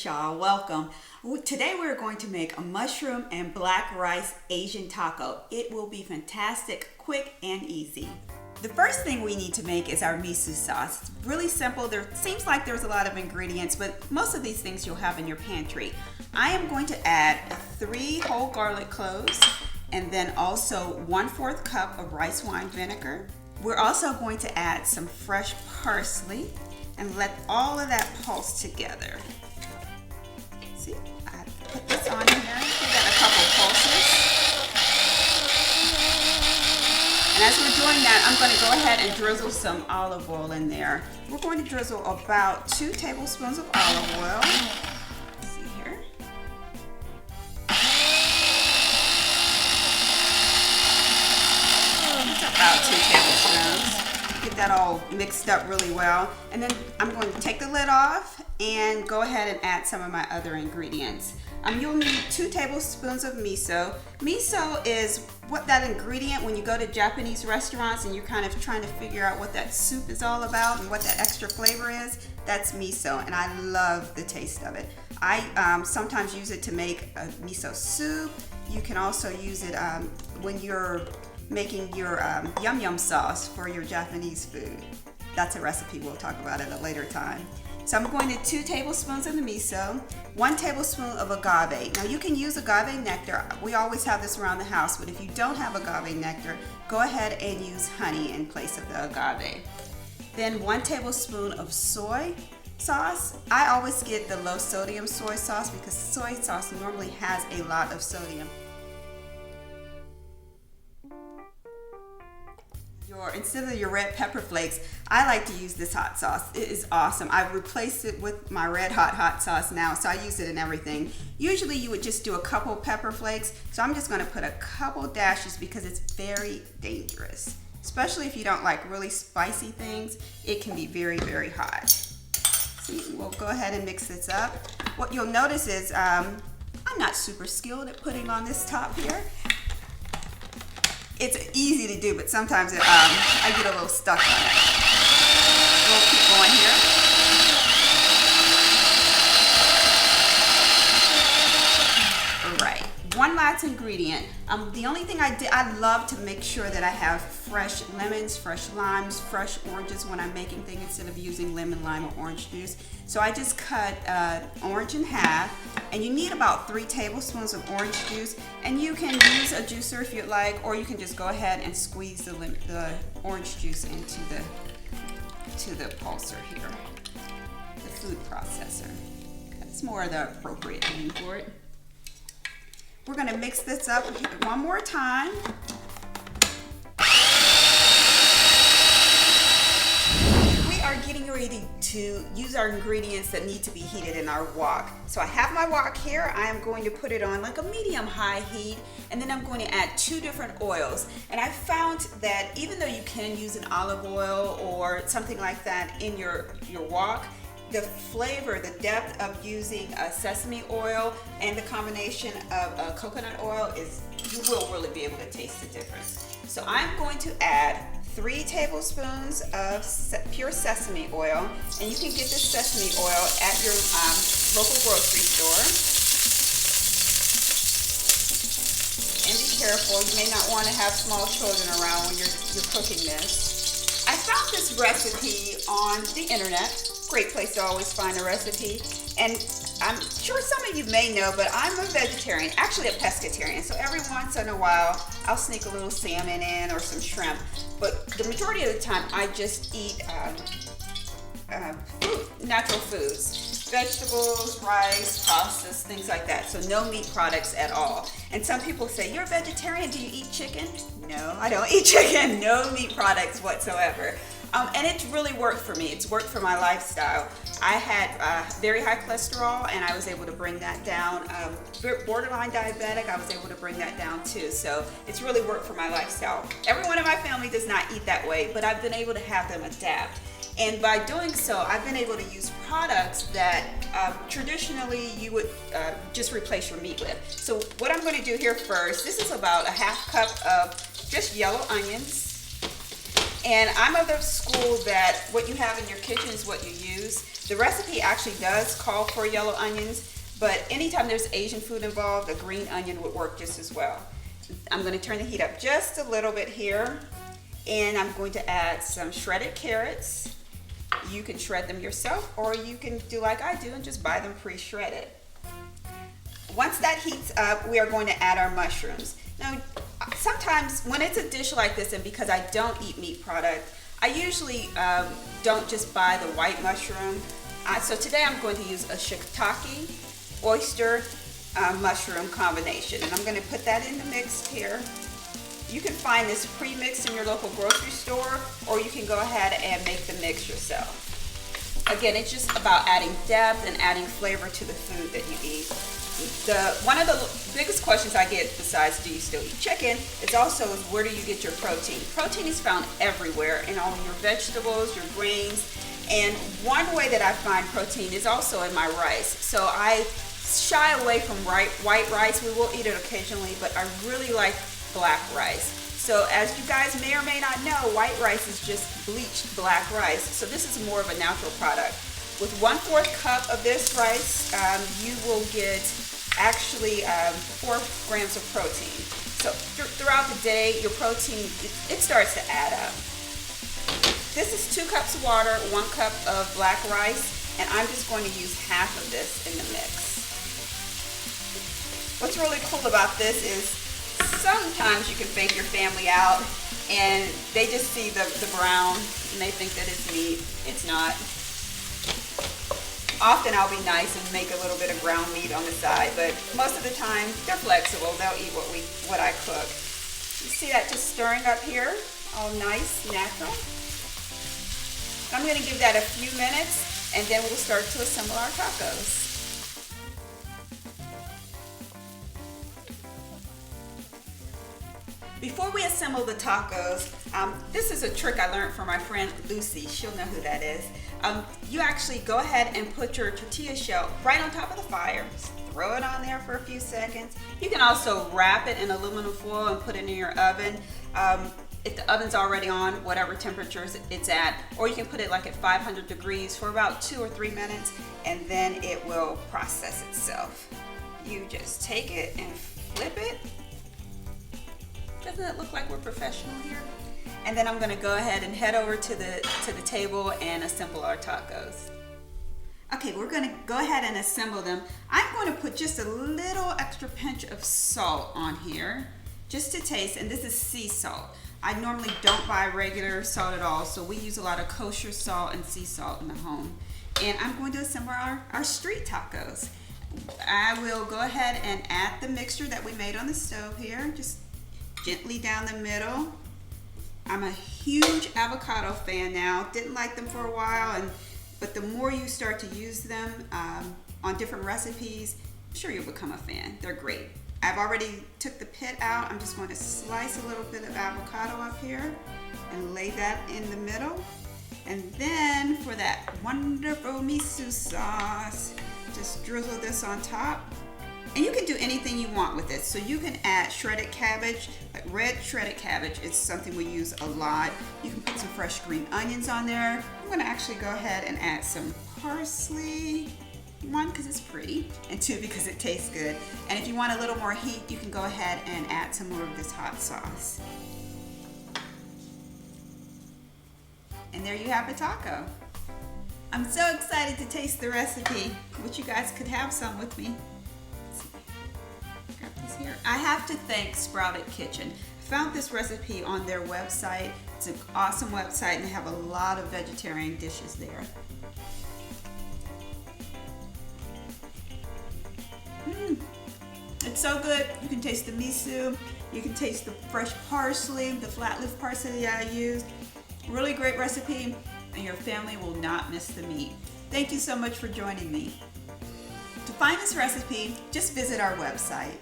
Shaw. Welcome. Today we're going to make a mushroom and black rice Asian taco. It will be fantastic, quick, and easy. The first thing we need to make is our miso sauce. It's really simple. There seems like there's a lot of ingredients, but most of these things you'll have in your pantry. I am going to add 3 whole garlic cloves and then also 1/4 cup of rice wine vinegar. We're also going to add some fresh parsley and let all of that pulse together. See, I put this on here, give that a couple pulses. And as we're doing that, I'm going to go ahead and drizzle some olive oil in there. We're going to drizzle about 2 tablespoons of olive oil. Let's see here. It's about 2 tablespoons. Get that all mixed up really well. And then I'm going to take the lid off and go ahead and add some of my other ingredients. You'll need 2 tablespoons of miso. Miso is what that ingredient when you go to Japanese restaurants and you're kind of trying to figure out what that soup is all about and what that extra flavor is. That's miso, and I love the taste of it. I sometimes use it to make a miso soup. You can also use it when you're making your yum yum sauce for your Japanese food. That's a recipe we'll talk about at a later time. So I'm going to 2 tablespoons of the miso, 1 tablespoon of agave. Now you can use agave nectar. We always have this around the house, but if you don't have agave nectar, go ahead and use honey in place of the agave. Then 1 tablespoon of soy sauce. I always get the low sodium soy sauce because soy sauce normally has a lot of sodium. Instead of your red pepper flakes, I like to use this hot sauce. It is awesome. I've replaced it with my red hot sauce now, so I use it in everything. Usually you would just do a couple pepper flakes, so I'm just going to put a couple dashes because it's very dangerous. Especially if you don't like really spicy things, it can be very, very hot. See, we'll go ahead and mix this up. What you'll notice is I'm not super skilled at putting on this top here. It's easy to do, but sometimes I get a little stuck on it. We'll keep going here. All right, one last ingredient. The only thing I love to make sure that I have fresh lemons, fresh limes, fresh oranges when I'm making things instead of using lemon, lime, or orange juice. So I just cut orange in half, and you need about 3 tablespoons of orange juice, and you can use a juicer if you'd like, or you can just go ahead and squeeze the orange juice into the pulser here, the food processor. That's more the appropriate name for it. We're going to mix this up one more time. We are getting ready to use our ingredients that need to be heated in our wok. So I have my wok here. I am going to put it on like a medium-high heat, and then I'm going to add 2 different oils. And I found that even though you can use an olive oil or something like that in your wok, the flavor, the depth of using a sesame oil and the combination of coconut oil you will really be able to taste the difference. So I'm going to add 3 tablespoons of pure sesame oil, and you can get this sesame oil at your local grocery store. And be careful, you may not want to have small children around when you're cooking this. I found this recipe on the internet. Great place to always find a recipe, and I'm sure some of you may know, but I'm a vegetarian, actually a pescatarian, so every once in a while I'll sneak a little salmon in or some shrimp, but the majority of the time I just eat natural foods, vegetables, rice, pastas, things like that, so no meat products at all. And some people say, you're a vegetarian, do you eat chicken? No, I don't eat chicken, no meat products whatsoever. And it's really worked for me. It's worked for my lifestyle. I had very high cholesterol, and I was able to bring that down. Borderline diabetic, I was able to bring that down too. So it's really worked for my lifestyle. Everyone in my family does not eat that way, but I've been able to have them adapt. And by doing so, I've been able to use products that traditionally you would just replace your meat with. So what I'm going to do here first, this is about a 1/2 cup of just yellow onions. And I'm of the school that what you have in your kitchen is what you use. The recipe actually does call for yellow onions, but anytime there's Asian food involved, a green onion would work just as well. I'm going to turn the heat up just a little bit here, and I'm going to add some shredded carrots. You can shred them yourself, or you can do like I do and just buy them pre-shredded. Once that heats up, we are going to add our mushrooms. Now, sometimes when it's a dish like this, and because I don't eat meat product, I usually don't just buy the white mushroom. So today I'm going to use a shiitake oyster mushroom combination, and I'm going to put that in the mix here. You can find this pre-mixed in your local grocery store, or you can go ahead and make the mix yourself. Again, it's just about adding depth and adding flavor to the food that you eat. One of the biggest questions I get, besides do you still eat chicken, is also where do you get your protein? Protein is found everywhere in all your vegetables, your grains, and one way that I find protein is also in my rice. So I shy away from white rice. We will eat it occasionally, but I really like black rice. So as you guys may or may not know, white rice is just bleached black rice. So this is more of a natural product. With 1/4 cup of this rice, you will get actually 4 grams of protein. So throughout the day, your protein, it starts to add up. This is 2 cups of water, 1 cup of black rice, and I'm just going to use half of this in the mix. What's really cool about this is sometimes you can fake your family out and they just see the brown and they think that it's meat. It's not. Often I'll be nice and make a little bit of ground meat on the side, but most of the time they're flexible. They'll eat what I cook. You see that just stirring up here, all nice, natural. I'm going to give that a few minutes, and then we'll start to assemble our tacos. Before we assemble the tacos, this is a trick I learned from my friend Lucy. She'll know who that is. You actually go ahead and put your tortilla shell right on top of the fire. Just throw it on there for a few seconds. You can also wrap it in aluminum foil and put it in your oven. If the oven's already on, whatever temperature it's at, or you can put it like at 500 degrees for about 2 or 3 minutes, and then it will process itself. You just take it and flip it. Doesn't it look like we're professional here? And then I'm going to go ahead and head over to the table and assemble our tacos. Okay, we're going to go ahead and assemble them. I'm going to put just a little extra pinch of salt on here, just to taste, and this is sea salt. I normally don't buy regular salt at all, so we use a lot of kosher salt and sea salt in the home. And I'm going to assemble our street tacos. I will go ahead and add the mixture that we made on the stove here, just gently down the middle. I'm a huge avocado fan now. Didn't like them for a while, but the more you start to use them on different recipes, I'm sure you'll become a fan. They're great. I've already took the pit out. I'm just going to slice a little bit of avocado up here and lay that in the middle. And then for that wonderful miso sauce, just drizzle this on top. And you can do anything you want with it. So you can add shredded cabbage, like red shredded cabbage is something we use a lot. You can put some fresh green onions on there. I'm going to actually go ahead and add some parsley. 1, because it's pretty, and 2, because it tastes good. And if you want a little more heat, you can go ahead and add some more of this hot sauce. And there you have the taco. I'm so excited to taste the recipe. Wish you guys could have some with me. Here. I have to thank Sprouted Kitchen. I found this recipe on their website. It's an awesome website, and they have a lot of vegetarian dishes there. It's so good. You can taste the miso. You can taste the fresh parsley, the flat leaf parsley that I used. Really great recipe, and your family will not miss the meat. Thank you so much for joining me. To find this recipe, just visit our website.